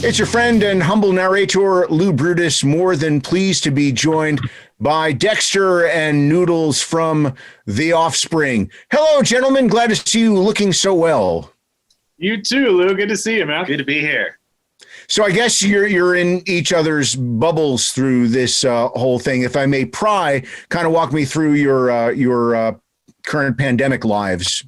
It's your friend and humble narrator, Lou Brutus, more than pleased to be joined by Dexter and Noodles from The Offspring. Hello, gentlemen. Glad to see you looking so well. You too, Lou. Good to see you, man. Good to be here. So I guess you're in each other's bubbles through this whole thing. If I may pry, kind of walk me through your current pandemic lives.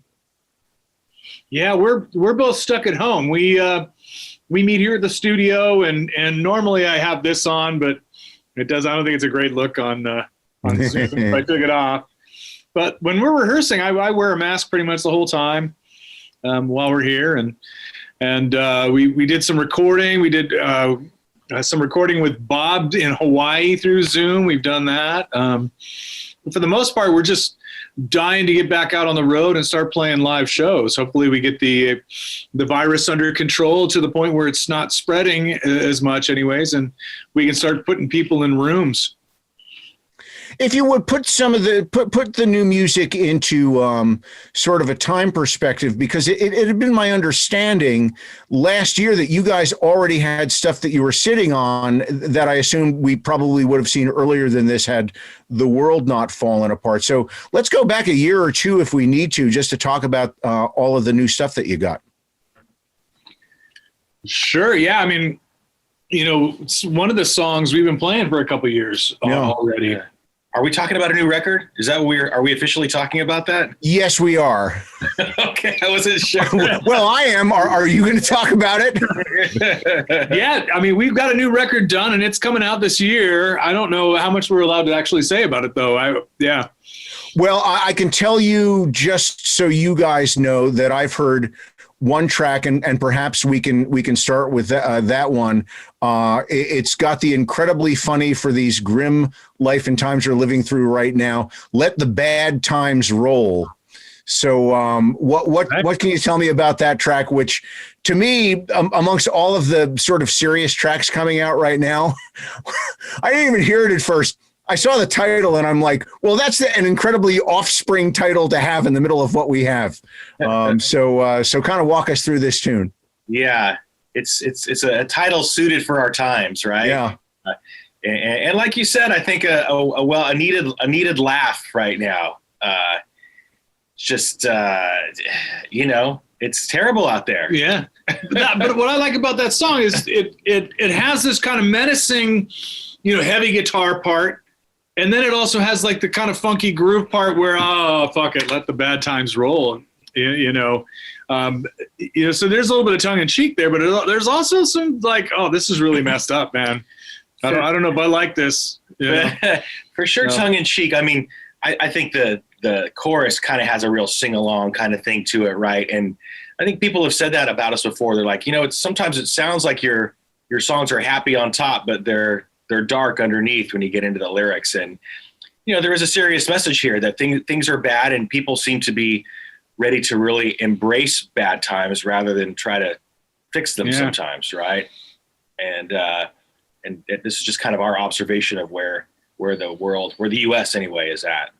Yeah, we're both stuck at home. We meet here at the studio, and normally I have this on, but I don't think it's a great look on Zoom if I took it off. But when we're rehearsing, I wear a mask pretty much the whole time while we're here, and we did some recording. We did some recording with Bob in Hawaii through Zoom. We've done that. But for the most part, we're just dying to get back out on the road and start playing live shows. Hopefully we get the virus under control to the point where it's not spreading as much anyways, and we can start putting people in rooms. If you would put some of put the new music into sort of a time perspective, because it had been my understanding last year that you guys already had stuff that you were sitting on that I assume we probably would have seen earlier than this had the world not fallen apart. So let's go back a year or two if we need to, just to talk about all of the new stuff that you got. Sure. Yeah. I mean, it's one of the songs we've been playing for a couple of years already. Yeah. Are we talking about a new record? Is that what are we officially talking about that? Yes, we are. Okay, I wasn't sure. Well, I am. Are you going to talk about it? Yeah, I mean, we've got a new record done, and it's coming out this year. I don't know how much we're allowed to actually say about it, though. Well, I can tell you, just so you guys know, that I've heard one track, and perhaps we can start with that one. It's got the incredibly funny for these grim life and times we're living through right now. Let the bad times roll. So what can you tell me about that track, which to me, amongst all of the sort of serious tracks coming out right now, I didn't even hear it at first. I saw the title and I'm like, well, that's an incredibly Offspring title to have in the middle of what we have. So kind of walk us through this tune. Yeah, it's a title suited for our times, right? Yeah. And like you said, I think a needed laugh right now. It's terrible out there. Yeah. But what I like about that song is it has this kind of menacing, heavy guitar part. And then it also has like the kind of funky groove part where, oh, fuck it, let the bad times roll, So there's a little bit of tongue in cheek there, but there's also some like, oh, this is really messed up, man. I don't know if I like this. For sure, tongue in cheek. I mean, I think the chorus kind of has a real sing along kind of thing to it, right? And I think people have said that about us before. They're like, sometimes it sounds like your songs are happy on top, but they're dark underneath when you get into the lyrics. And, there is a serious message here that things are bad and people seem to be ready to really embrace bad times rather than try to fix them sometimes. Right. And this is just kind of our observation of where the US anyway is at.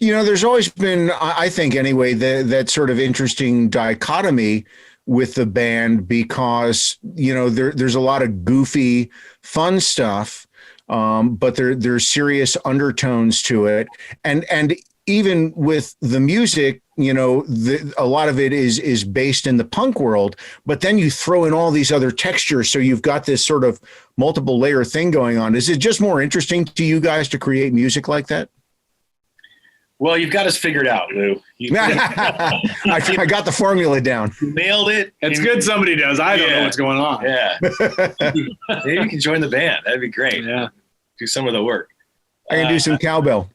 There's always been, I think anyway, that sort of interesting dichotomy with the band because, there's a lot of goofy, fun stuff, but there's serious undertones to it. And even with the music, a lot of it is based in the punk world, but then you throw in all these other textures. So you've got this sort of multiple layer thing going on. Is it just more interesting to you guys to create music like that? Well, you've got us figured out, Lou. I got the formula down. You nailed it. It's good somebody does. I don't know what's going on. Yeah. Maybe you can join the band. That'd be great. Yeah. Do some of the work. I can do some cowbell.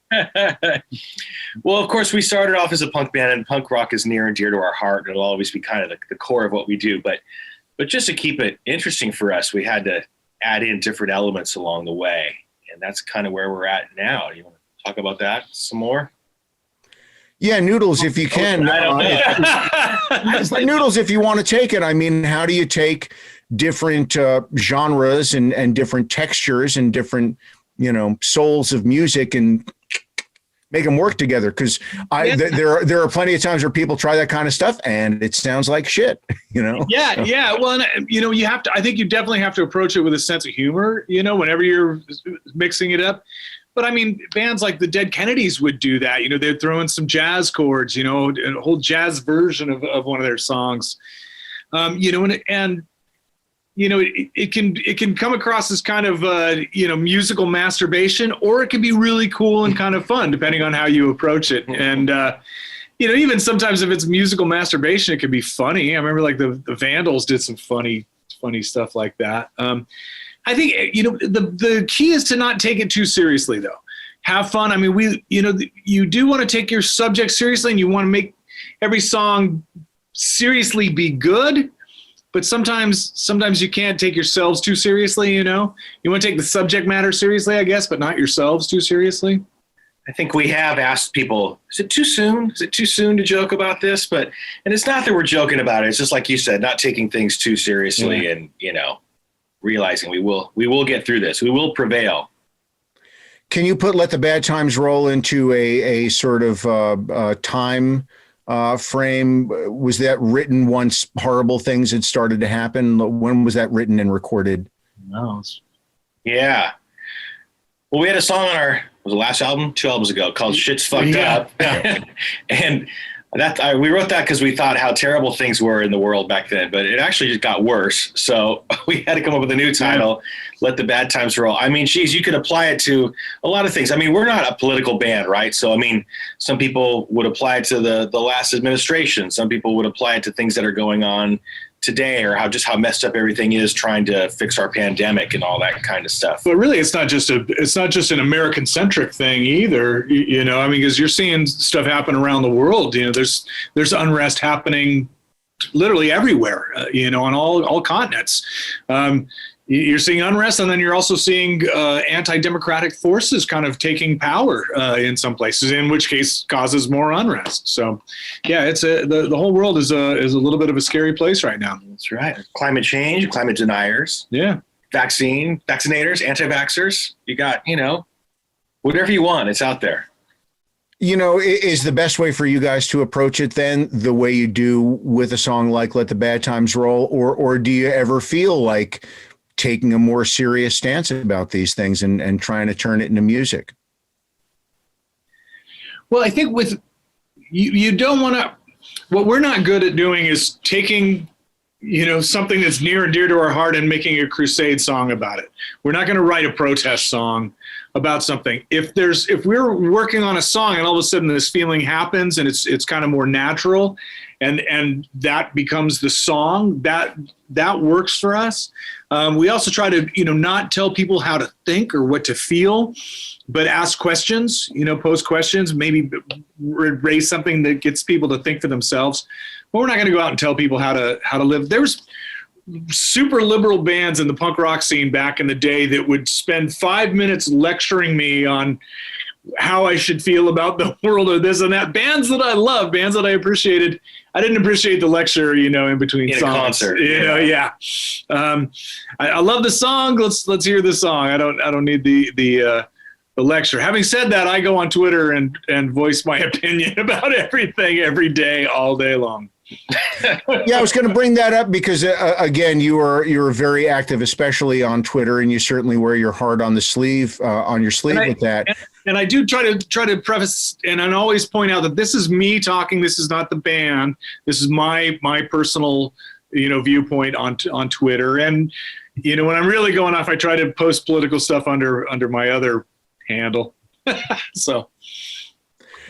Well, of course, we started off as a punk band, and punk rock is near and dear to our heart, and it'll always be kind of the core of what we do. But just to keep it interesting for us, we had to add in different elements along the way, and that's kind of where we're at now. You want to talk about that some more? Yeah, Noodles, if you can. Noodles, if you want to take it. I mean, how do you take different genres and different textures and different, souls of music and them work together. Cause there are plenty of times where people try that kind of stuff and it sounds like shit, you know? Yeah. Yeah. Well, and, you know, I think you definitely have to approach it with a sense of humor, you know, whenever you're mixing it up. But I mean, bands like the Dead Kennedys would do that. You know, they'd throw in some jazz chords, you know, a whole jazz version of one of their songs. You know, and you know, it can come across as kind of you know, musical masturbation, or it can be really cool and kind of fun, depending on how you approach it. And you know, even sometimes if it's musical masturbation, it can be funny. I remember like the Vandals did some funny stuff like that. I think, you know, the key is to not take it too seriously, though. Have fun. I mean, you know, you do want to take your subject seriously, and you want to make every song seriously be good. But sometimes you can't take yourselves too seriously, you know. You want to take the subject matter seriously, I guess, but not yourselves too seriously. I think we have asked people, is it too soon? Is it too soon to joke about this? And it's not that we're joking about it. It's just like you said, not taking things too seriously and, you know, realizing we will get through this. We will prevail. Can you Let the Bad Times Roll into a sort of time frame? Was that written once horrible things had started to happen? When was that written and recorded? No. Yeah. Well, we had a song on was the last album, 2 albums ago, called Shit's Fucked Up. Yeah. And we wrote that because we thought how terrible things were in the world back then, but it actually just got worse. So we had to come up with a new title, Let the Bad Times Roll. I mean, geez, you could apply it to a lot of things. I mean, we're not a political band, right? So, I mean, some people would apply it to the last administration. Some people would apply it to things that are going on today, or how messed up everything is trying to fix our pandemic and all that kind of stuff. But really, it's not just an American centric thing either. You know, I mean, because you're seeing stuff happen around the world. You know, there's unrest happening literally everywhere. You know, on all continents. You're seeing unrest, and then you're also seeing anti-democratic forces kind of taking power in some places, in which case causes more unrest. So, yeah, it's the whole world is a little bit of a scary place right now. That's right. Climate change, climate deniers, vaccinators, anti-vaxxers. You got, you know, whatever you want, it's out there. You know, is the best way for you guys to approach it then the way you do with a song like Let the Bad Times Roll, or do you ever feel like taking a more serious stance about these things and trying to turn it into music? Well, I think with you don't want to, what we're not good at doing is taking, you know, something that's near and dear to our heart and making a crusade song about it. We're not going to write a protest song about something. If we're working on a song and all of a sudden this feeling happens and it's kind of more natural and that becomes the song, that works for us. We also try to, you know, not tell people how to think or what to feel, but ask questions, you know, pose questions, maybe raise something that gets people to think for themselves. But we're not going to go out and tell people how to live. There's super liberal bands in the punk rock scene back in the day that would spend 5 minutes lecturing me on how I should feel about the world or this and that. Bands that I love, bands that I appreciated. I didn't appreciate the lecture, you know, in between songs. A concert, you know, yeah. I love the song. Let's hear the song. I don't need the lecture. Having said that, I go on Twitter and voice my opinion about everything every day, all day long. Yeah, I was going to bring that up because again, you're very active, especially on Twitter, and you certainly wear your heart on the sleeve with that. And I do try to preface and I always point out that this is me talking. This is not the band. This is my personal, you know, viewpoint on Twitter. And you know, when I'm really going off, I try to post political stuff under my other handle. So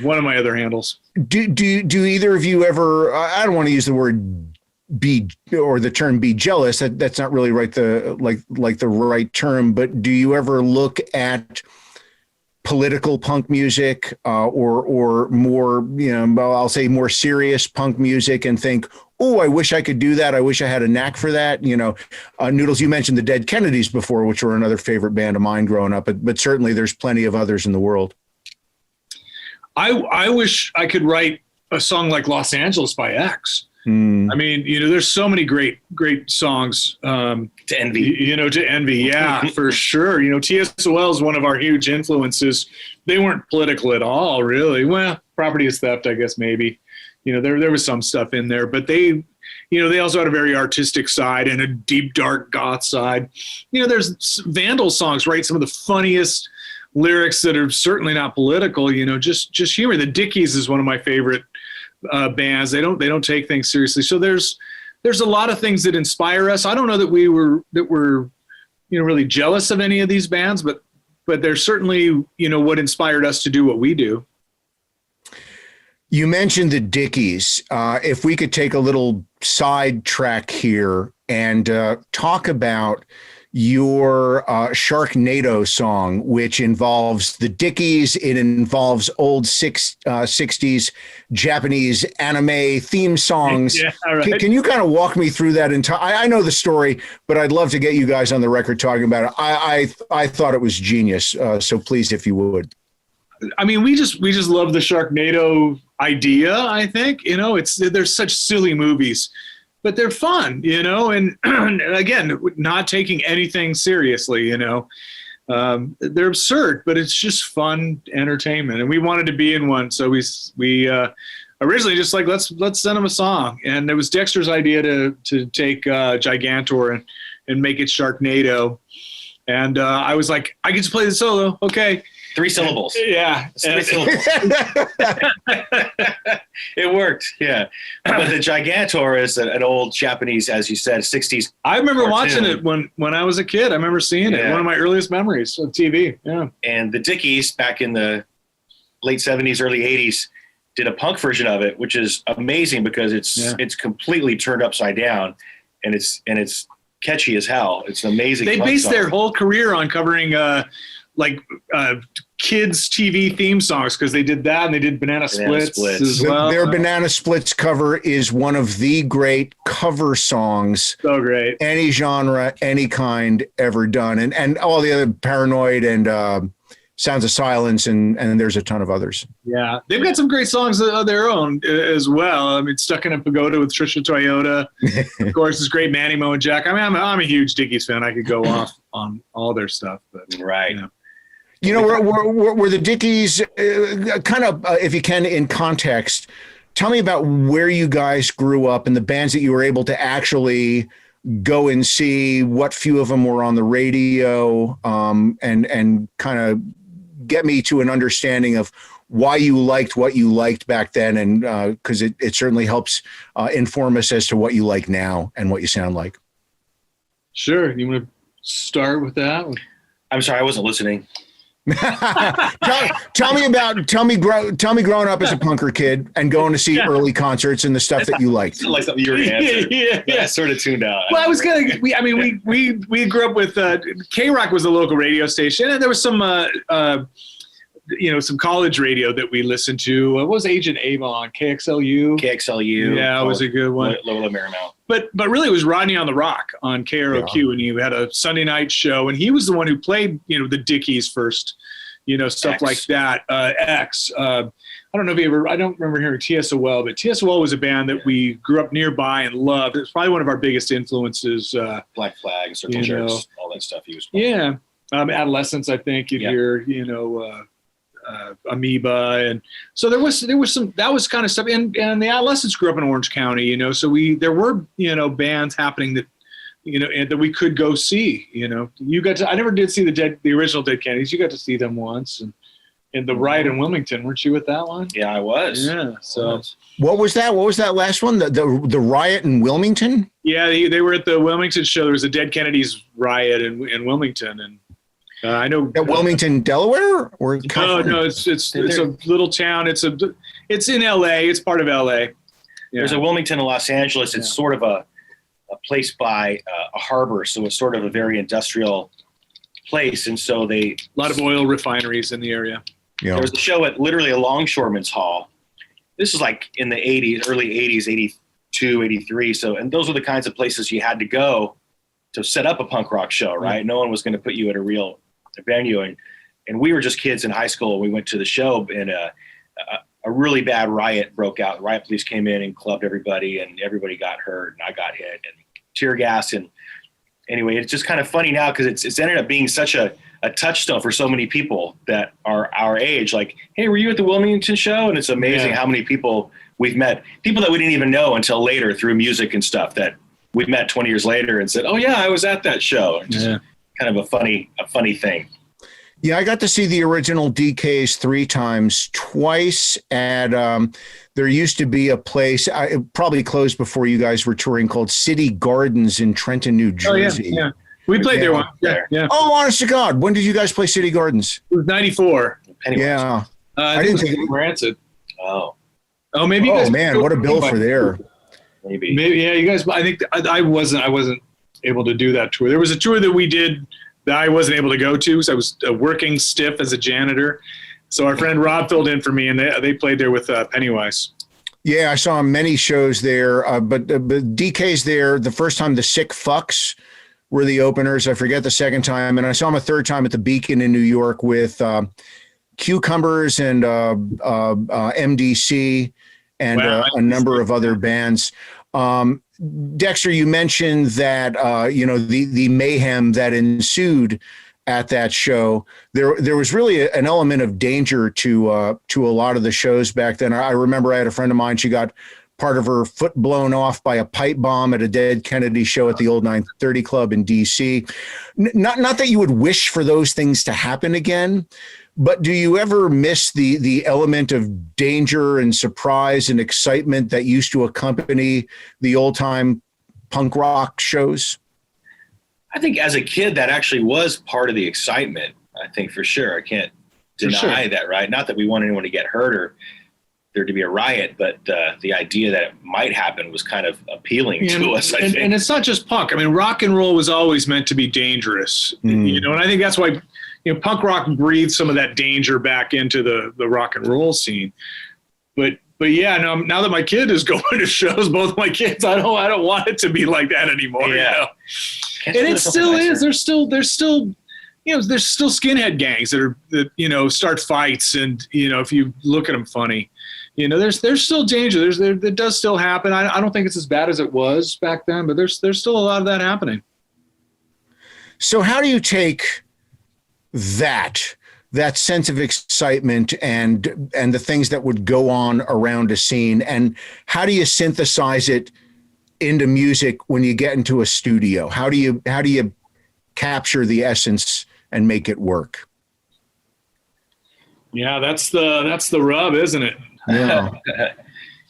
one of my other handles. Do either of you ever? I don't want to use the word be or the term be jealous. That's not really right. The right term. But do you ever look at political punk music or more, you know, I'll say more serious punk music and think, oh, I wish I could do that. I wish I had a knack for that. You know, Noodles, you mentioned the Dead Kennedys before, which were another favorite band of mine growing up, but certainly there's plenty of others in the world. I wish I could write a song like Los Angeles by X. Mm. I mean, there's so many great songs To envy. to envy. Yeah, for sure. TSOL is one of our huge influences. They weren't political at all, really. Well, Property is Theft, I guess, maybe. There was some stuff in there, but they also had a very artistic side and a deep, dark goth side. There's Vandal songs, right? Some of the funniest lyrics that are certainly not political, just humor. The Dickies is one of my favorite bands. They don't take things seriously. So there's a lot of things that inspire us. I don't know that we're really jealous of any of these bands, but they're certainly, what inspired us to do what we do. You mentioned the Dickies. If we could take a little sidetrack here and talk about your Sharknado song, which involves the Dickies. It involves old 60s Japanese anime theme songs. Yeah, right. Can you kind of walk me through that entire? I know the story, but I'd love to get you guys on the record talking about it. I thought it was genius. So please, if you would. I mean, we just love the Sharknado idea. I think they're such silly movies, but they're fun, and again, not taking anything seriously, they're absurd, but it's just fun entertainment. And we wanted to be in one. So we originally just like, let's send them a song. And it was Dexter's idea to take Gigantor and make it Sharknado. And I was like, I get to play the solo. Okay. 3 syllables. Yeah. 3 syllables. It worked. Yeah. But the Gigantor is an old Japanese, as you said, 60s. I remember cartoon. watching it when I was a kid. I remember seeing it. Yeah. One of my earliest memories of TV. Yeah. And the Dickies back in the late 70s, early 80s did a punk version of it, which is amazing because it's completely turned upside down and it's catchy as hell. It's an amazing. They based their whole career on covering kids TV theme songs, because they did that and they did Banana Splits as well. Their Banana Splits cover is one of the great cover songs. So great. Any genre, any kind ever done. And all the other Paranoid and Sounds of Silence and there's a ton of others. Yeah. They've got some great songs of their own as well. I mean, Stuck in a Pagoda with Trisha Toyota. Of course, it's great Manny Moe and Jack. I mean, I'm a huge Dickies fan. I could go off on all their stuff. But right. Were the Dickies kind of, if you can, in context, tell me about where you guys grew up and the bands that you were able to actually go and see, what few of them were on the radio, and kind of get me to an understanding of why you liked what you liked back then. And because it certainly helps inform us as to what you like now and what you sound like. Sure. You want to start with that? I'm sorry, I wasn't listening. tell me growing up as a punker kid and going to see early concerts and the stuff that you liked. Like something you were gonna answer. Yeah. Sort of tuned out. Well, we grew up with K-Rock was the local radio station, and there was some some college radio that we listened to. What was Agent Avon? KXLU. Yeah, it was a good one. Lola Marymount. But really, it was Rodney on the Rock on KROQ, and he had a Sunday night show, and he was the one who played, the Dickies first, stuff X. like that. X. I don't know if I don't remember hearing TSOL, but TSOL was a band that we grew up nearby and loved. It's probably one of our biggest influences. Black Flag, Circle Jerks, all that stuff he was playing. Yeah. Adolescence, I think you'd hear, Amoeba, and so there was some, that was kind of stuff, and the Adolescents grew up in Orange County, so there were bands happening that and that we could go see. You got to, I never did see the original Dead Kennedys. You got to see them once, and the Riot in Wilmington, weren't you at that one? Yeah, I was. Yeah. So what was that last one, the Riot in Wilmington? Yeah, they were at the Wilmington show. There was a Dead Kennedys Riot in Wilmington, and I know at Wilmington, Delaware, or no, it's a little town. It's in LA. It's part of LA. Yeah. There's a Wilmington in Los Angeles. It's sort of a place by a harbor, so it's sort of a very industrial place, and so a lot of oil refineries in the area. Yeah. There was a show at literally a longshoreman's hall. This is like in the 80s, early 80s, 82, 83. So, and those were the kinds of places you had to go to set up a punk rock show, right? Mm-hmm. No one was going to put you at a real venue, and we were just kids in high school. We went to the show, and a a really bad riot broke out. Riot police came in and clubbed everybody, and everybody got hurt, and I got hit and tear gas. And anyway, it's just kind of funny now because it's ended up being such a touchstone for so many people that are our age. Like, hey, were you at the Wilmington show? And it's amazing how many people we've met, people that we didn't even know until later through music and stuff, that we met 20 years later and said, oh yeah, I was at that show. Just kind of a funny thing. Yeah, I got to see the original DKs 3 times, twice at, there used to be a place, it probably closed before you guys were touring, called City Gardens in Trenton, New Jersey. Oh, yeah. We played there once. Yeah. Oh, honest to God. When did you guys play City Gardens? It was 94. Yeah. I didn't think it was Rancid. Oh, maybe you guys. Oh, man, what a bill for there. Maybe, yeah, you guys, I think I wasn't able to do that tour. There was a tour that we did that I wasn't able to go to, so I was working stiff as a janitor. So our friend Rob filled in for me, and they played there with Pennywise. Yeah, I saw many shows there, but DK's there. The first time, the Sick Fucks were the openers. I forget the second time, and I saw him a third time at the Beacon in New York with Cucumbers and MDC and a number of other bands. Dexter, you mentioned that the mayhem that ensued at that show. There was really an element of danger to a lot of the shows back then. I remember I had a friend of mine. She got part of her foot blown off by a pipe bomb at a Dead Kennedy show at the old 930 Club in DC. Not that you would wish for those things to happen again, but do you ever miss the element of danger and surprise and excitement that used to accompany the old time punk rock shows? I think as a kid, that actually was part of the excitement. I think for sure. I can't deny that, right? Not that we want anyone to get hurt or there to be a riot, but the idea that it might happen was kind of appealing to us, I think. And it's not just punk. I mean, rock and roll was always meant to be dangerous, and I think that's why, punk rock breathed some of that danger back into the rock and roll scene. But yeah, now that my kid is going to shows, both my kids, I don't want it to be like that anymore. Yeah. And it still is. There's still skinhead gangs that start fights, and if you look at them funny, there's still danger. That does still happen. I don't think it's as bad as it was back then, but there's still a lot of that happening. So how do you take that sense of excitement and the things that would go on around a scene, and how do you synthesize it into music when you get into a studio? How do you capture the essence and make it work? Yeah, that's the rub, isn't it? Yeah.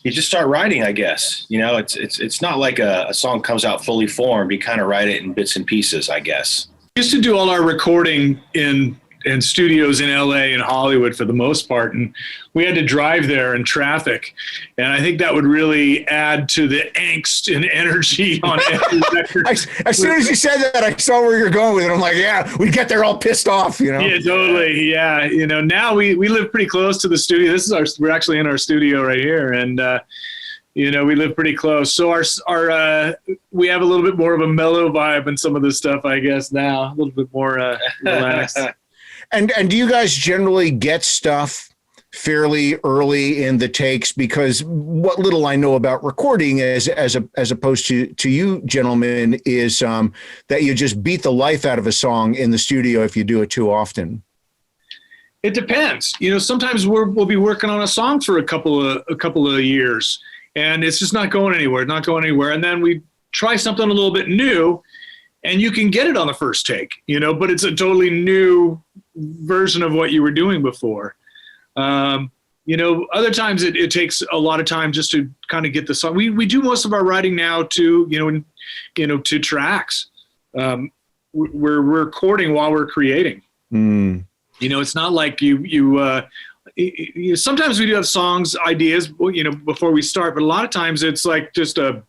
You just start writing, I guess. It's not like a song comes out fully formed. You kind of write it in bits and pieces, I guess. We used to do all our recording in studios in LA and Hollywood for the most part, and we had to drive there in traffic, and I think that would really add to the angst and energy on every record. As soon as you said that, I saw where you're going with it. I'm like, yeah, we get there all pissed off, Yeah, totally. Yeah, now we live pretty close to the studio. We're actually in our studio right here, and we live pretty close. So our we have a little bit more of a mellow vibe in some of this stuff, I guess, now, a little bit more relaxed. And do you guys generally get stuff fairly early in the takes? Because what little I know about recording as opposed to you gentlemen is that you just beat the life out of a song in the studio if you do it too often. It depends. Sometimes we'll be working on a song for a couple of years, and it's just not going anywhere. And then we try something a little bit new, and you can get it on the first take, but it's a totally new version of what you were doing before. Other times it takes a lot of time just to kind of get the song. We do most of our writing now to tracks. We're recording while we're creating. It's not like you sometimes we do have songs, ideas, before we start, but a lot of times it's like just a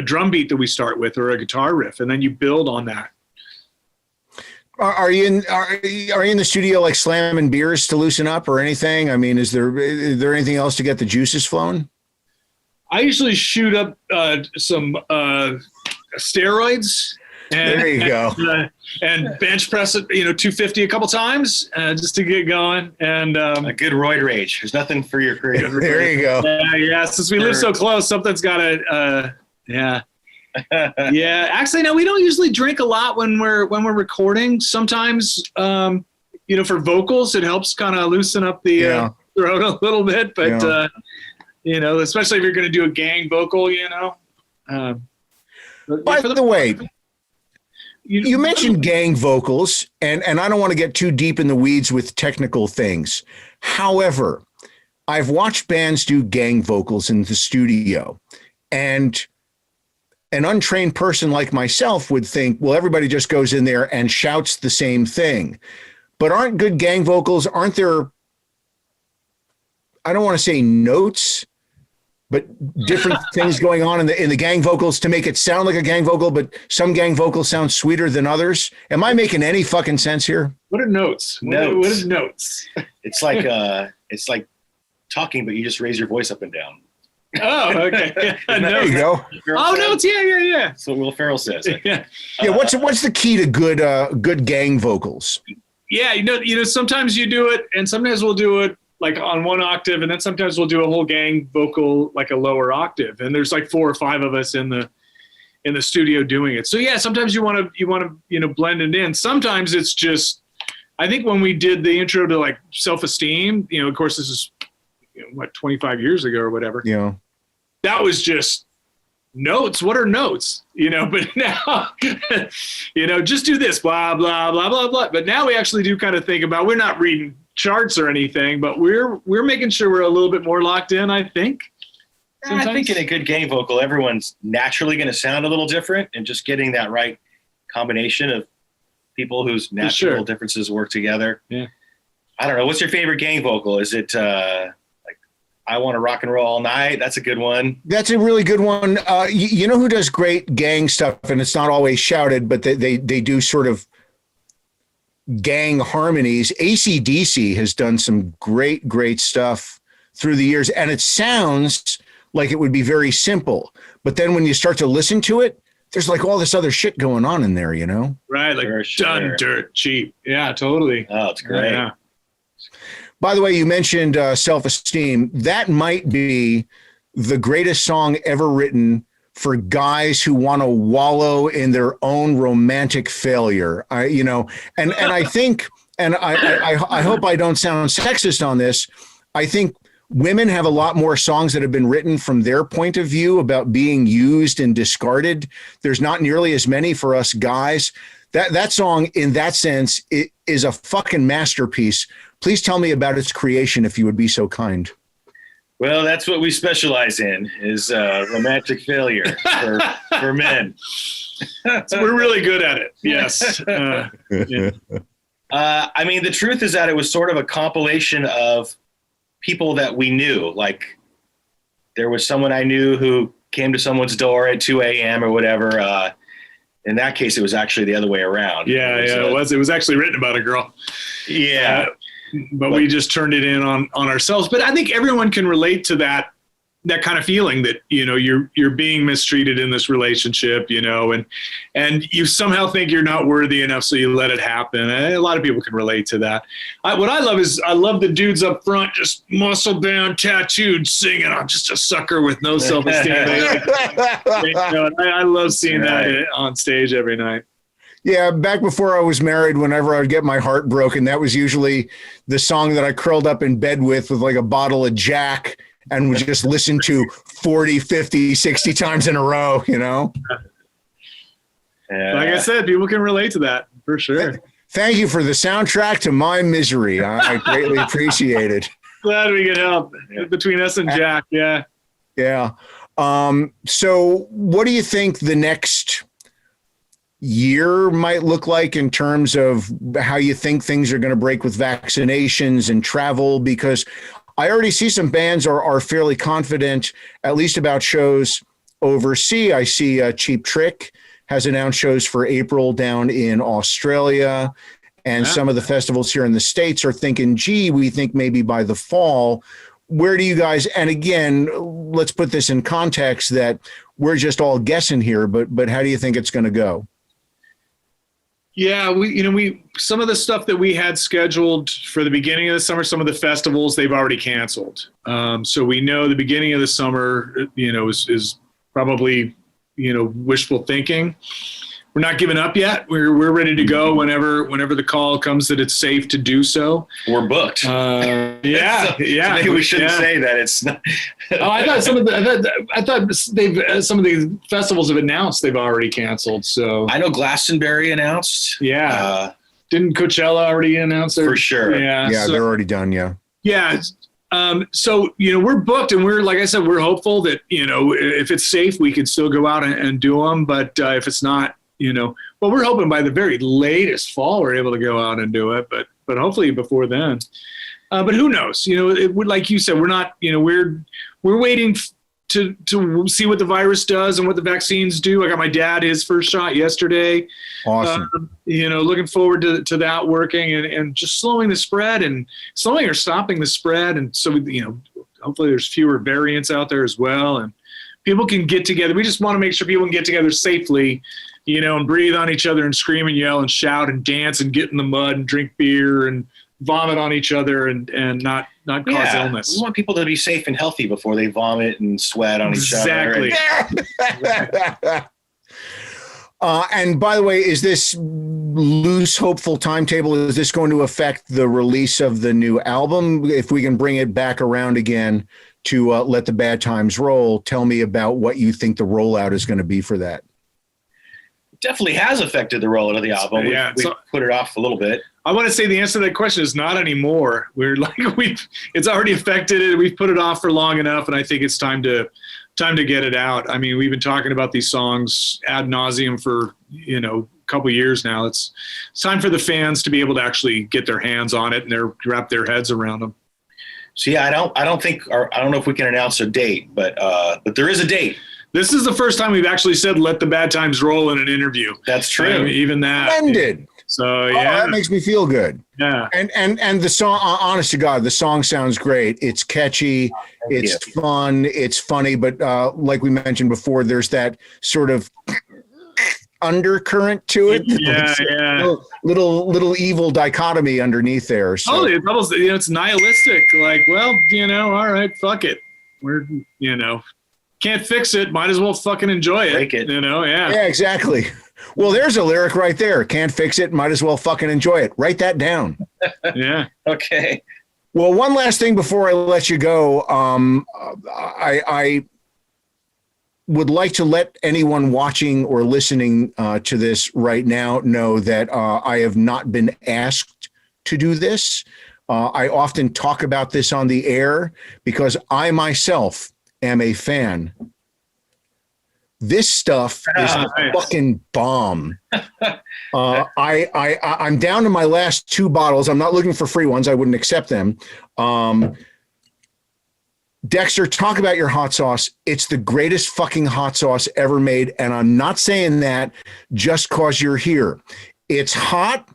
drum beat that we start with, or a guitar riff, and then you build on that. Are you in the studio like slamming beers to loosen up or anything? I mean, is there anything else to get the juices flowing? I usually shoot up some steroids. And, There you go. And bench press it, 250 a couple times just to get going. And A good roid rage. There's nothing for your career. There you go. yeah, since we live so close, something's got to. Yeah. Yeah. Actually, no, we don't usually drink a lot when we're recording. Sometimes, for vocals, it helps kind of loosen up the throat a little bit. But especially if you're going to do a gang vocal, By the way, you mentioned gang vocals, and I don't want to get too deep in the weeds with technical things. However, I've watched bands do gang vocals in the studio, and an untrained person like myself would think, well, everybody just goes in there and shouts the same thing. But aren't good gang vocals, aren't there, I don't want to say notes, but different things going on in the gang vocals to make it sound like a gang vocal, but some gang vocals sound sweeter than others? Am I making any fucking sense here? What are notes? Notes. What is notes? It's like talking, but you just raise your voice up and down. Oh, okay. There you go. Oh, notes. Yeah. That's what Will Ferrell says. Yeah. What's the key to good gang vocals? Yeah, sometimes you do it, and sometimes we'll do it like on one octave, and then sometimes we'll do a whole gang vocal like a lower octave, and there's like 4 or 5 of us in the studio doing it. So yeah, sometimes you want to blend it in. Sometimes it's just, I think when we did the intro to like Self-Esteem, of course this is 25 years ago or whatever. Yeah. That was just notes. What are notes? But now, just do this, blah, blah, blah, blah, blah. But now we actually do kind of think about, we're not reading charts or anything, but we're making sure we're a little bit more locked in, I think. I think in a good gang vocal, everyone's naturally going to sound a little different, and just getting that right combination of people whose natural differences work together. Yeah. I don't know. What's your favorite gang vocal? Is it like I Want to Rock and Roll All Night? That's a good one. That's a really good one. You know who does great gang stuff, and it's not always shouted, but they do sort of gang harmonies. AC/DC has done some great stuff through the years, and it sounds like it would be very simple. But then when you start to listen to it, there's like all this other shit going on in there, Right, like done dirt cheap. Yeah, totally. Oh, it's great. Yeah. By the way, you mentioned Self-Esteem. That might be the greatest song ever written for guys who want to wallow in their own romantic failure. And I think, and I hope I don't sound sexist on this, I think women have a lot more songs that have been written from their point of view about being used and discarded. There's not nearly as many for us guys. That song, in that sense, it is a fucking masterpiece. Please tell me about its creation, if you would be so kind. Well, that's what we specialize in, is romantic failure for men. So we're really good at it. Yes. Yeah. I mean, the truth is that it was sort of a compilation of people that we knew. Like, there was someone I knew who came to someone's door at 2 a.m. or whatever. In that case, it was actually the other way around. Yeah, it was. It was actually written about a girl. Yeah. But we just turned it in on ourselves. But I think everyone can relate to that kind of feeling that, you're being mistreated in this relationship, and you somehow think you're not worthy enough, so you let it happen. A lot of people can relate to that. What I love is, I love the dudes up front, just muscle bound, tattooed, singing. I'm just a sucker with no self-esteem. I love seeing that on stage every night. Yeah, back before I was married, whenever I would get my heart broken, that was usually the song that I curled up in bed with like a bottle of Jack and would just listen to 40, 50, 60 times in a row, Like I said, people can relate to that for sure. Thank you for the soundtrack to my misery. I greatly appreciate it. Glad we could help between us and Jack. Yeah. Yeah. So what do you think the next year might look like in terms of how you think things are going to break with vaccinations and travel? Because I already see some bands are fairly confident, at least about shows overseas. I see Cheap Trick has announced shows for April down in Australia, and some of the festivals here in the States are thinking, gee, we think maybe by the fall. Where do you guys, and again, let's put this in context that we're just all guessing here, but how do you think it's going to go? Yeah, we some of the stuff that we had scheduled for the beginning of the summer, some of the festivals they've already canceled. So we know the beginning of the summer, is probably, wishful thinking. We're not giving up yet. We're ready to go whenever the call comes that it's safe to do so. We're booked. Yeah, so maybe we shouldn't say that it's not. I thought some of the festivals have announced they've already canceled. So I know Glastonbury announced. Yeah. Didn't Coachella already announce for sure? Yeah, they're already done. Yeah. Yeah. So, we're booked, and we're, like I said, we're hopeful that, if it's safe, we can still go out and do them. But if it's not, well, we're hoping by the very latest fall, we're able to go out and do it, but hopefully before then. But who knows? It would, like you said, we're not, we're waiting to see what the virus does and what the vaccines do. I got my dad his first shot yesterday. Awesome. Looking forward to that working and just slowing the spread and slowing or stopping the spread. And so, hopefully there's fewer variants out there as well. And people can get together. We just want to make sure people can get together safely, and breathe on each other and scream and yell and shout and dance and get in the mud and drink beer and vomit on each other and not cause illness. We want people to be safe and healthy before they vomit and sweat on each other. Exactly. And by the way, is this loose, hopeful timetable? Is this going to affect the release of the new album? If we can bring it back around again to Let the Bad Times Roll, tell me about what you think the rollout is going to be for that. Definitely has affected the rollout of the album. Yeah, we put it off a little bit. I want to say the answer to that question is not anymore. It's already affected it. We've put it off for long enough, and I think it's time to get it out. I mean, we've been talking about these songs ad nauseum for a couple years now. It's time for the fans to be able to actually get their hands on it and wrap their heads around them. So yeah, I don't know if we can announce a date, but there is a date. This is the first time we've actually said "Let the Bad Times Roll" in an interview. That's true. I mean, even that. Splendid. So yeah, that makes me feel good. Yeah. And the song, honest to God, the song sounds great. It's catchy. It's fun. It's funny. But like we mentioned before, there's that sort of undercurrent to it. Yeah. Little evil dichotomy underneath there. So. Oh, it's almost, it's nihilistic. Like, well, all right, fuck it. We're, can't fix it. Might as well fucking enjoy it. Break it. Yeah. Yeah, exactly. Well, there's a lyric right there. Can't fix it. Might as well fucking enjoy it. Write that down. Yeah. Okay. Well, one last thing before I let you go. I would like to let anyone watching or listening to this right now know that I have not been asked to do this. I often talk about this on the air because I myself am a fan. This stuff is a fucking bomb. I'm down to my last 2 bottles. I'm not looking for free ones. I wouldn't accept them. Dexter, talk about your hot sauce. It's the greatest fucking hot sauce ever made. And I'm not saying that just because you're here. It's hot,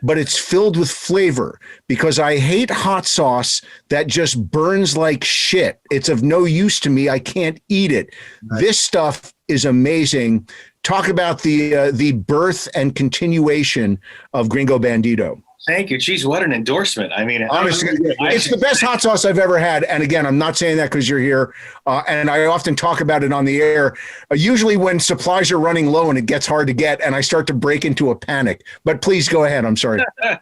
but it's filled with flavor because I hate hot sauce that just burns like shit. It's of no use to me. I can't eat it. Right. This stuff is amazing. Talk about the birth and continuation of Gringo Bandito. Thank you. Geez, what an endorsement. I mean, honestly, it's the best hot sauce I've ever had. And again, I'm not saying that because you're here. And I often talk about it on the air, usually when supplies are running low and it gets hard to get and I start to break into a panic. But please go ahead. I'm sorry. I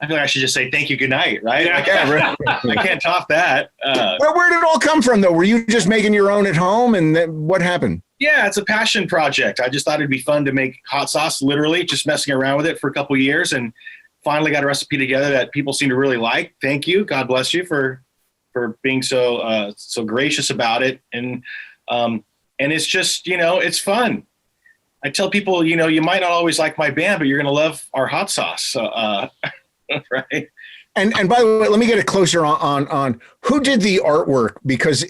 feel like I should just say thank you, good night, right? Yeah, right. I can't top that. Where did it all come from, though? Were you just making your own at home? And what happened? Yeah, it's a passion project. I just thought it'd be fun to make hot sauce, literally, just messing around with it for a couple of years. And finally got a recipe together that people seem to really like. Thank you. God bless you for being so gracious about it. And it's just, it's fun. I tell people, you might not always like my band, but you're going to love our hot sauce. So, right. And by the way, let me get it closer on who did the artwork, because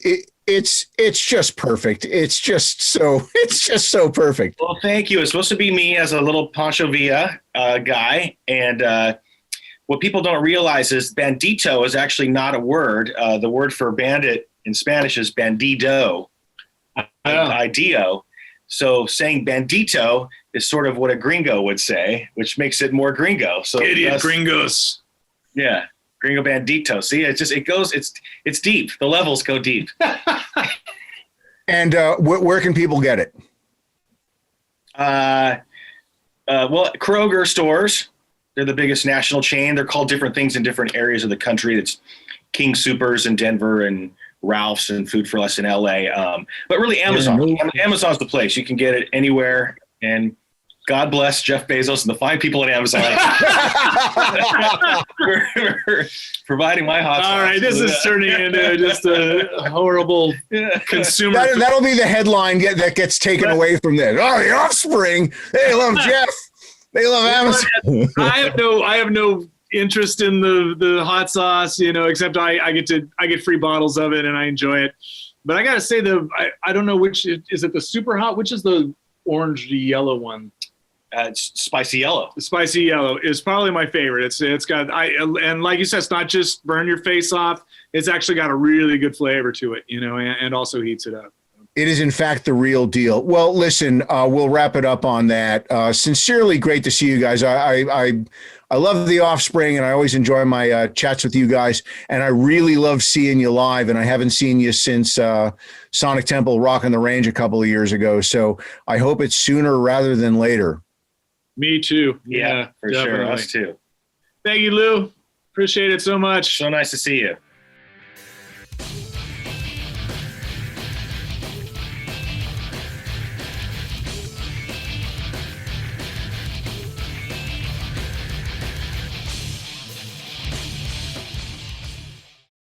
it's just perfect. It's just so perfect. Well, thank you. It's supposed to be me as a little Pancho Villa guy. And what people don't realize is bandito is actually not a word. The word for bandit in Spanish is bandido, ideo. So saying Bandito is sort of what a Gringo would say, which makes it more Gringo. So Idiot Gringos. Yeah, Gringo Bandito. See, it's deep. The levels go deep. And where can people get it? Well, Kroger stores. They're the biggest national chain. They're called different things in different areas of the country. It's King Soopers in Denver and Ralph's and Food for Less in LA. But really Amazon. Amazon's the place. You can get it anywhere. And God bless Jeff Bezos and the fine people at Amazon for providing my hot sauce. All right, this is turning into just a horrible consumer. That'll be the headline that gets taken away from this. Oh, the Offspring. They love Jeff. They love Amazon. I have no interest in the hot sauce, except I get free bottles of it and I enjoy it. But I gotta say I don't know which is it, the super hot? Which is the orange yellow one? It's spicy yellow. The spicy yellow is probably my favorite. It's got and like you said, it's not just burn your face off. It's actually got a really good flavor to it, and also heats it up. It is, in fact, the real deal. Well, listen, we'll wrap it up on that. Sincerely great to see you guys. I love the Offspring, and I always enjoy my chats with you guys. And I really love seeing you live, and I haven't seen you since Sonic Temple Rockin' the Range a couple of years ago. So I hope it's sooner rather than later. Me too. Yeah, for definitely. sure. Us too. Thank you, Lou. Appreciate it so much. So nice to see you.